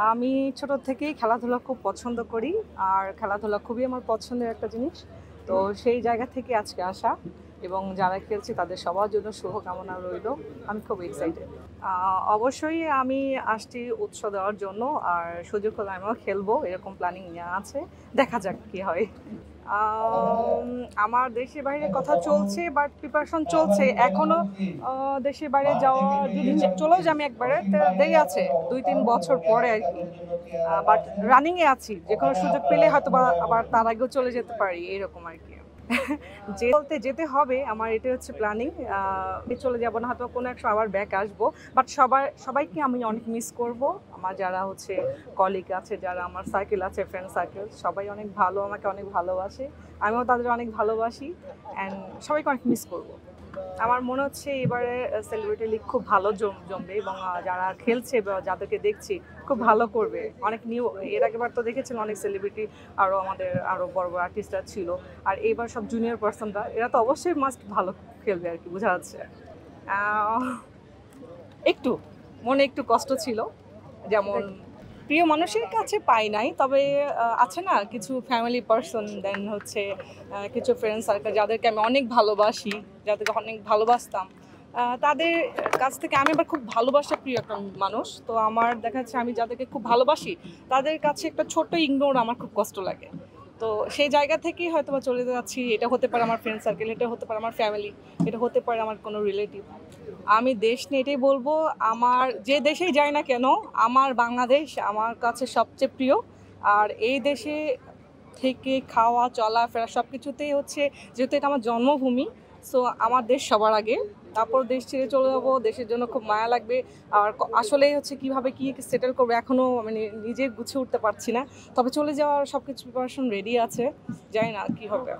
আমি ছোট থেকেই খেলাধুলা খুব পছন্দ করি। আর খেলাধুলা খুবই আমার পছন্দের একটা জিনিস। তো সেই জায়গা থেকে আজকে আসা এবং যারা খেলছে তাদের সবার জন্য শুভকামনা রইলো। আমি খুব এক্সাইটেড। অবশ্যই আমি আসছি উৎস দেওয়ার জন্য। আর সুযোগ হলে আমিও খেলবো এরকম প্ল্যানিং নেওয়া আছে। দেখা যাক কি হয়। আম আমার দেশের বাইরে কথা চলছে বাট প্রিপারেশন চলছে। এখনো দেশের বাইরে যাওয়া যদি চলেও যাই আমি একবারে তো দেরি আছে ২-৩ বছর পরে আরকি। বাট রানিং এ আছি। যেকোনো সুযোগ পেলে হয়তোবা আবার তার আগেও চলে যেতে পারি এরকম আরকি। বলতে যেতে হবে আমার এটাই হচ্ছে প্ল্যানিং। চলে যাব না হয়তো কোনো এক সময় আবার ব্যাক আসবো। বাট সবাইকে আমি অনেক মিস করব। আমার যারা হচ্ছে কলিগ আছে, যারা আমার সার্কেল আছে, ফ্রেন্ড সার্কেল সবাই অনেক ভালো, আমাকে অনেক ভালোবাসে। আমিও তাদের অনেক ভালোবাসি অ্যান্ড সবাইকে অনেক মিস করব। আমার মনে হচ্ছে এবারে সেলিব্রিটি লিগ খুব ভালো জমবে এবং যারা খেলছে বা যাদেরকে দেখছি খুব ভালো করবে। অনেক নিউ এর আগেবার তো দেখেছেন অনেক সেলিব্রিটি আমাদের বড় বড় আর্টিস্টরা ছিল। আর এইবার সব জুনিয়র পার্সনরা এরা তো অবশ্যই মাস্ট ভালো খেলবে আর কি বোঝা যাচ্ছে। একটু মনে একটু কষ্ট ছিল, যেমন প্রিয় মানুষের কাছে পাই নাই, তবে আছে না কিছু ফ্যামিলি পার্সন, দেন হচ্ছে কিছু ফ্রেন্ড সার্কেল যাদেরকে আমি অনেক ভালোবাসি, যাদেরকে অনেক ভালোবাসতাম, তাদের কাছ থেকে আমি আবার খুব ভালোবাসা প্রিয় একটা মানুষ। তো আমার দেখা যাচ্ছে আমি যাদেরকে খুব ভালোবাসি তাদের কাছে একটা ছোট্ট ইগনোর আমার খুব কষ্ট লাগে। তো সেই জায়গা থেকেই হয়তো বা চলে যাচ্ছি। এটা হতে পারে আমার ফ্রেন্ড সার্কেল, এটা হতে পারে আমার ফ্যামিলি, এটা হতে পারে আমার কোনো রিলেটিভ। আমি দেশ নিয়ে এটাই বলবো, আমার যে দেশেই যাই না কেন আমার বাংলাদেশ আমার কাছে সবচেয়ে প্রিয়। আর এই দেশে থেকে খাওয়া চলাফেরা সব কিছুতেই হচ্ছে, যেহেতু এটা আমার জন্মভূমি, সো আমার দেশ সবার আগে। তারপর দেশ ছেড়ে চলে যাবো, দেশের জন্য খুব মায়া লাগবে। আর আসলেই হচ্ছে কিভাবে কি সেটেল করবো এখনও মানে নিজে গুছিয়ে উঠতে পারছি না। তবে চলে যাওয়ার সব কিছু প্রিপারেশন রেডি আছে, জানি না কি হবে।